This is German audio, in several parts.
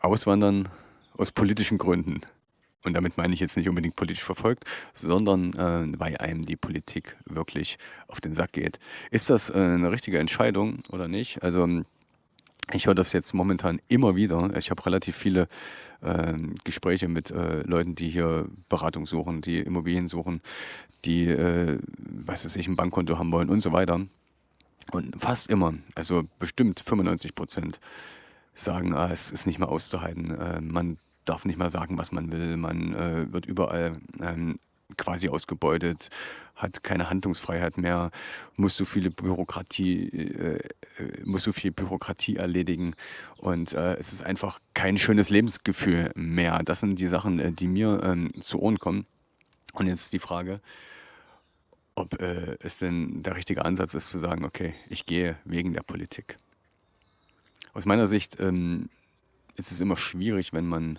auswandern aus politischen Gründen. Und damit meine ich jetzt nicht unbedingt politisch verfolgt, sondern weil einem die Politik wirklich auf den Sack geht. Ist das eine richtige Entscheidung oder nicht? Also ich höre das jetzt momentan immer wieder. Ich habe relativ viele Gespräche mit Leuten, die hier Beratung suchen, die Immobilien suchen, die, was weiß ich, ein Bankkonto haben wollen und so weiter. Und fast immer, also bestimmt 95% sagen, es ist nicht mehr auszuhalten. Man darf nicht mehr sagen, was man will. Man wird überall quasi ausgebeutet, hat keine Handlungsfreiheit mehr, muss so viel Bürokratie erledigen und es ist einfach kein schönes Lebensgefühl mehr. Das sind die Sachen, die mir zu Ohren kommen. Und jetzt ist die Frage, ob es denn der richtige Ansatz ist zu sagen, okay, ich gehe wegen der Politik. Aus meiner Sicht ist es immer schwierig, wenn man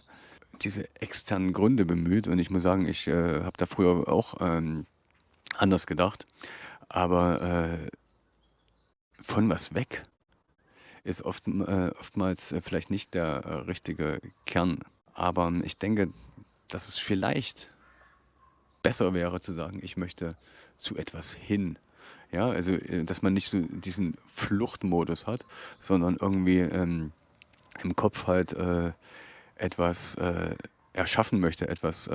diese externen Gründe bemüht. Und ich muss sagen, ich habe da früher auch anders gedacht. Aber von was weg ist oftmals vielleicht nicht der richtige Kern. Aber ich denke, dass es vielleicht besser wäre zu sagen, ich möchte zu etwas hin. Ja, also dass man nicht so diesen Fluchtmodus hat, sondern irgendwie im Kopf halt etwas erschaffen möchte, etwas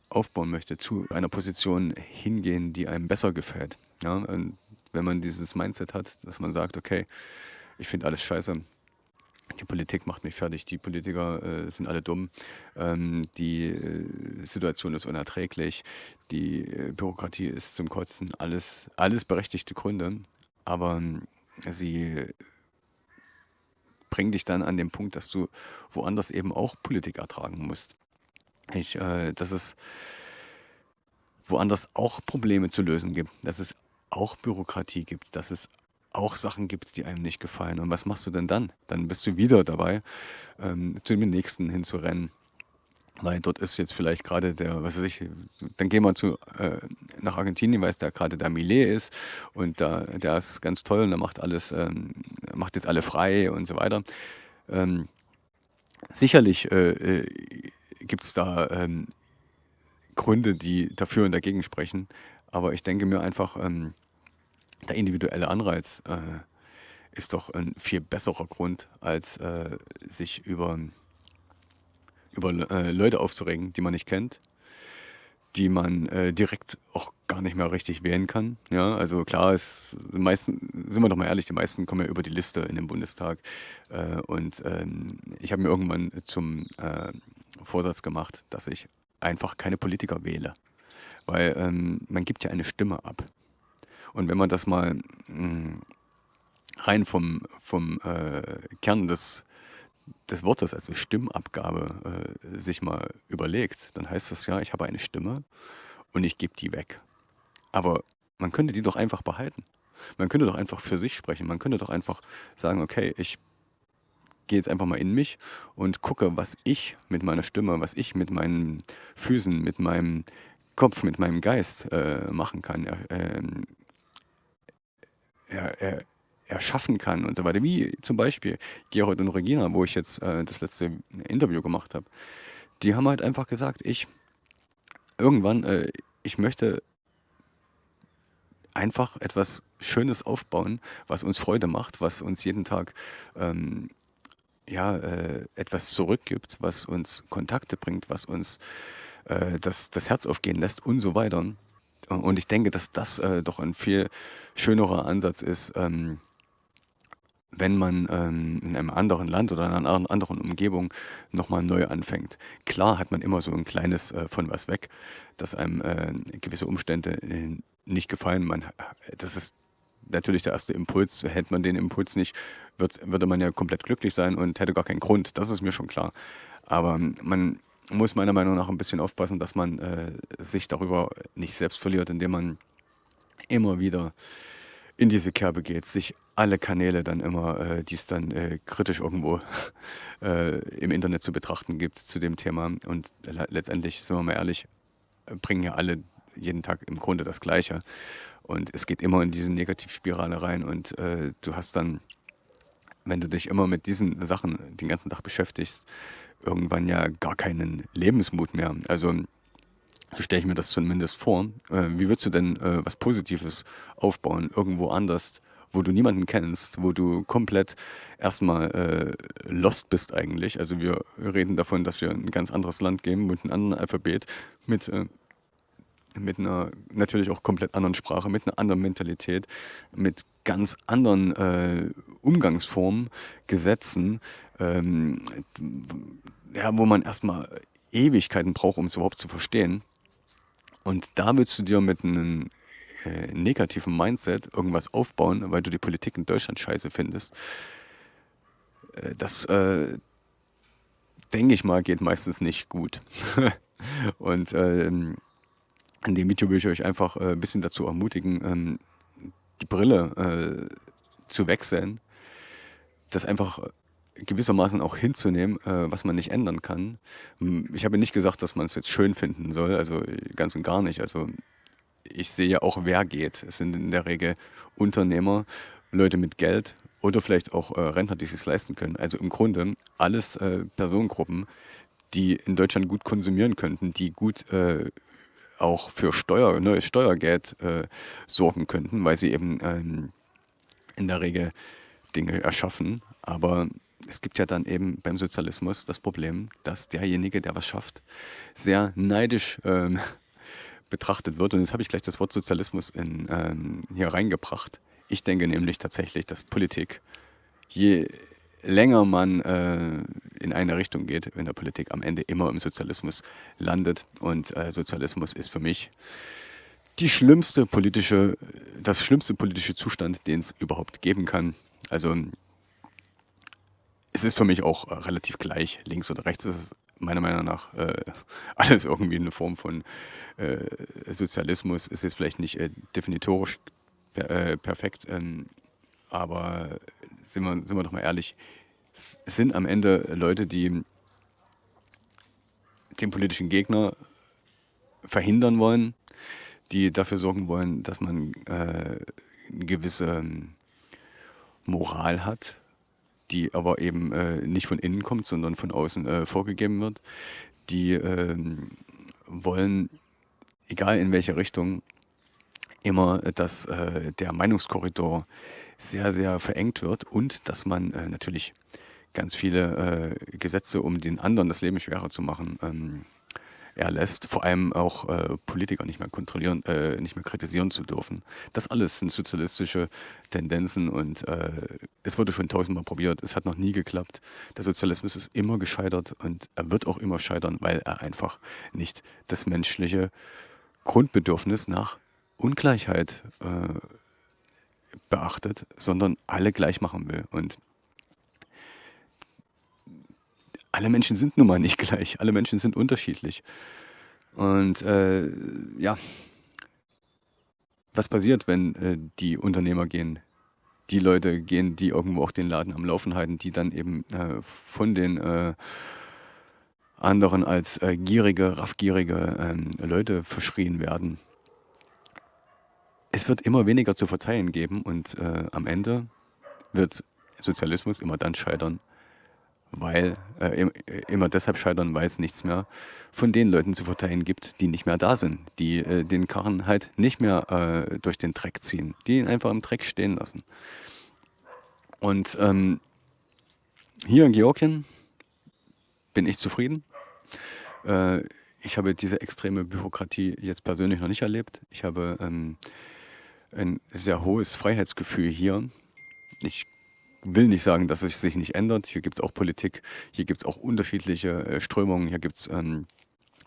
aufbauen möchte, zu einer Position hingehen, die einem besser gefällt. Ja? Und wenn man dieses Mindset hat, dass man sagt, okay, ich finde alles scheiße, die Politik macht mich fertig, die Politiker sind alle dumm, die Situation ist unerträglich, die Bürokratie ist zum Kotzen, alles berechtigte Gründe, aber sie bringen dich dann an den Punkt, dass du woanders eben auch Politik ertragen musst. Dass es woanders auch Probleme zu lösen gibt, dass es auch Bürokratie gibt, dass es auch Sachen gibt, die einem nicht gefallen. Und was machst du denn dann? Dann bist du wieder dabei, zu dem nächsten hinzurennen. Weil dort ist jetzt vielleicht gerade der, was weiß ich, dann gehen wir nach Argentinien, weil es da gerade der Millet ist und der ist ganz toll und der macht alles, macht jetzt alle frei und so weiter. Ähm, sicherlich gibt es da Gründe, die dafür und dagegen sprechen. Aber ich denke mir einfach, der individuelle Anreiz ist doch ein viel besserer Grund, als sich über Leute aufzuregen, die man nicht kennt, die man direkt auch gar nicht mehr richtig wählen kann. Ja, also klar, die meisten, sind wir doch mal ehrlich, die meisten kommen ja über die Liste in den Bundestag. Und ich habe mir irgendwann zum Vorsatz gemacht, dass ich einfach keine Politiker wähle. Weil man gibt ja eine Stimme ab. Und wenn man das mal rein vom Kern des Wortes, also Stimmabgabe, sich mal überlegt, dann heißt das ja, ich habe eine Stimme und ich gebe die weg. Aber man könnte die doch einfach behalten. Man könnte doch einfach für sich sprechen. Man könnte doch einfach sagen, okay, ich gehe jetzt einfach mal in mich und gucke, was ich mit meiner Stimme, was ich mit meinen Füßen, mit meinem Kopf, mit meinem Geist machen kann. Er erschaffen kann und so weiter. Wie zum Beispiel Gerold und Regina, wo ich jetzt das letzte Interview gemacht habe. Die haben halt einfach gesagt, irgendwann, ich möchte einfach etwas Schönes aufbauen, was uns Freude macht, was uns jeden Tag ja, etwas zurückgibt, was uns Kontakte bringt, was uns das Herz aufgehen lässt und so weiter. Und ich denke, dass das doch ein viel schönerer Ansatz ist, wenn man in einem anderen Land oder in einer anderen Umgebung nochmal neu anfängt. Klar hat man immer so ein kleines von was weg, dass einem gewisse Umstände nicht gefallen. Das ist natürlich der erste Impuls. Hätte man den Impuls nicht, würde man ja komplett glücklich sein und hätte gar keinen Grund. Das ist mir schon klar. Aber man muss meiner Meinung nach ein bisschen aufpassen, dass man sich darüber nicht selbst verliert, indem man immer wieder in diese Kerbe geht, sich alle Kanäle dann immer, die es dann kritisch irgendwo im Internet zu betrachten gibt zu dem Thema. Und letztendlich, sind wir mal ehrlich, bringen ja alle jeden Tag im Grunde das Gleiche. Und es geht immer in diese Negativspirale rein. Und du hast dann, wenn du dich immer mit diesen Sachen den ganzen Tag beschäftigst, irgendwann ja gar keinen Lebensmut mehr. Also so stelle ich mir das zumindest vor. Wie würdest du denn was Positives aufbauen, irgendwo anders, wo du niemanden kennst, wo du komplett erstmal lost bist eigentlich? Also wir reden davon, dass wir in ein ganz anderes Land gehen mit einem anderen Alphabet, mit einer natürlich auch komplett anderen Sprache, mit einer anderen Mentalität, mit ganz anderen Umgangsformen, Gesetzen, ähm, ja, wo man erstmal Ewigkeiten braucht, um es überhaupt zu verstehen. Und da willst du dir mit einem negativen Mindset irgendwas aufbauen, weil du die Politik in Deutschland scheiße findest. Das, denke ich mal, geht meistens nicht gut. Und in dem Video will ich euch einfach ein bisschen dazu ermutigen, die Brille zu wechseln, das einfach gewissermaßen auch hinzunehmen, was man nicht ändern kann. Ich habe nicht gesagt, dass man es jetzt schön finden soll, also ganz und gar nicht. Also ich sehe ja auch, wer geht. Es sind in der Regel Unternehmer, Leute mit Geld oder vielleicht auch Rentner, die es sich leisten können. Also im Grunde alles Personengruppen, die in Deutschland gut konsumieren könnten, die gut auch für neues Steuergeld sorgen könnten, weil sie eben in der Regel Dinge erschaffen. Aber es gibt ja dann eben beim Sozialismus das Problem, dass derjenige, der was schafft, sehr neidisch betrachtet wird. Und jetzt habe ich gleich das Wort Sozialismus hier reingebracht. Ich denke nämlich tatsächlich, dass Politik, je länger man in eine Richtung geht in der Politik, am Ende immer im Sozialismus landet. Und Sozialismus ist für mich das schlimmste politische Zustand, den es überhaupt geben kann. Also es ist für mich auch relativ gleich, links oder rechts ist es meiner Meinung nach alles irgendwie eine Form von Sozialismus. Ist jetzt vielleicht nicht definitorisch perfekt, aber sind wir doch mal ehrlich, es sind am Ende Leute, die den politischen Gegner verhindern wollen, die dafür sorgen wollen, dass man eine gewisse Moral hat, die aber eben nicht von innen kommt, sondern von außen vorgegeben wird. Die wollen, egal in welche Richtung, immer, dass der Meinungskorridor sehr, sehr verengt wird und dass man natürlich ganz viele Gesetze, um den anderen das Leben schwerer zu machen, erlässt, vor allem auch Politiker nicht mehr kontrollieren, nicht mehr kritisieren zu dürfen. Das alles sind sozialistische Tendenzen und es wurde schon tausendmal probiert. Es hat noch nie geklappt. Der Sozialismus ist immer gescheitert und er wird auch immer scheitern, weil er einfach nicht das menschliche Grundbedürfnis nach Ungleichheit beachtet, sondern alle gleich machen will. Und alle Menschen sind nun mal nicht gleich. Alle Menschen sind unterschiedlich. Und ja, was passiert, wenn die Unternehmer gehen? Die Leute gehen, die irgendwo auch den Laden am Laufen halten, die dann eben von den anderen als gierige, raffgierige Leute verschrien werden. Es wird immer weniger zu verteilen geben und am Ende wird Sozialismus immer dann scheitern, weil immer deshalb scheitern, weil es nichts mehr von den Leuten zu verteilen gibt, die nicht mehr da sind, die den Karren halt nicht mehr durch den Dreck ziehen, die ihn einfach im Dreck stehen lassen. Und hier in Georgien bin ich zufrieden. Ich habe diese extreme Bürokratie jetzt persönlich noch nicht erlebt. Ich habe ein sehr hohes Freiheitsgefühl hier. Ich will nicht sagen, dass es sich nicht ändert. Hier gibt es auch Politik, hier gibt es auch unterschiedliche Strömungen, hier gibt es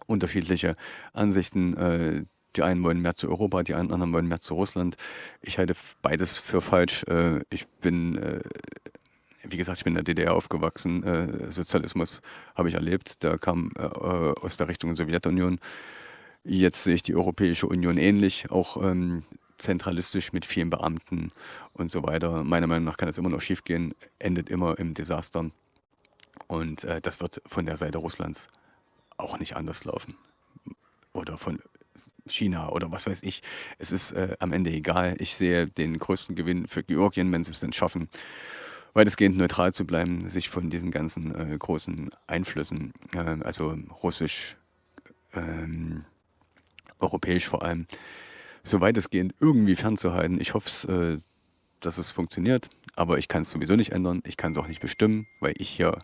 unterschiedliche Ansichten. Die einen wollen mehr zu Europa, die anderen wollen mehr zu Russland. Ich halte beides für falsch. Wie gesagt, ich bin in der DDR aufgewachsen. Sozialismus habe ich erlebt. Der kam aus der Richtung Sowjetunion. Jetzt sehe ich die Europäische Union ähnlich, auch zentralistisch mit vielen Beamten und so weiter. Meiner Meinung nach kann es immer noch schiefgehen, endet immer im Desaster. Und das wird von der Seite Russlands auch nicht anders laufen. Oder von China oder was weiß ich. Es ist am Ende egal. Ich sehe den größten Gewinn für Georgien, wenn sie es denn schaffen, weitestgehend neutral zu bleiben, sich von diesen ganzen großen Einflüssen, also russisch, ähm, europäisch vor allem, so weitestgehend irgendwie fernzuhalten. Ich hoffe, dass es funktioniert, aber ich kann es sowieso nicht ändern. Ich kann es auch nicht bestimmen, weil ich hier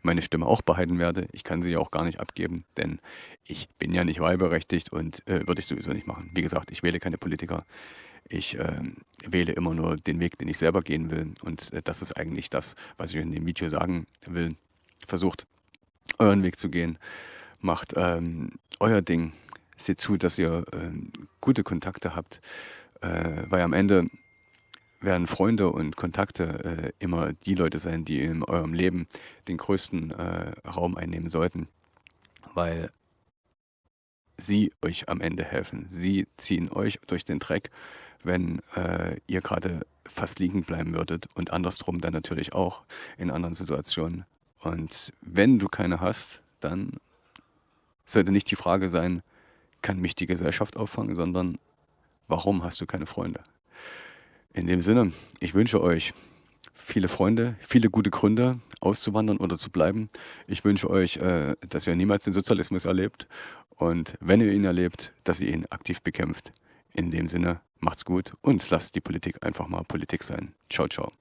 meine Stimme auch behalten werde. Ich kann sie ja auch gar nicht abgeben, denn ich bin ja nicht wahlberechtigt und würde ich sowieso nicht machen. Wie gesagt, ich wähle keine Politiker. Ich wähle immer nur den Weg, den ich selber gehen will. Und das ist eigentlich das, was ich in dem Video sagen will. Versucht, euren Weg zu gehen. Macht euer Ding. Seht zu, dass ihr gute Kontakte habt. Weil am Ende werden Freunde und Kontakte immer die Leute sein, die in eurem Leben den größten Raum einnehmen sollten, weil sie euch am Ende helfen. Sie ziehen euch durch den Dreck, wenn ihr gerade fast liegen bleiben würdet und andersrum dann natürlich auch in anderen Situationen. Und wenn du keine hast, dann sollte nicht die Frage sein, kann mich die Gesellschaft auffangen, sondern warum hast du keine Freunde? In dem Sinne, ich wünsche euch viele Freunde, viele gute Gründe, auszuwandern oder zu bleiben. Ich wünsche euch, dass ihr niemals den Sozialismus erlebt und wenn ihr ihn erlebt, dass ihr ihn aktiv bekämpft. In dem Sinne, macht's gut und lasst die Politik einfach mal Politik sein. Ciao, ciao.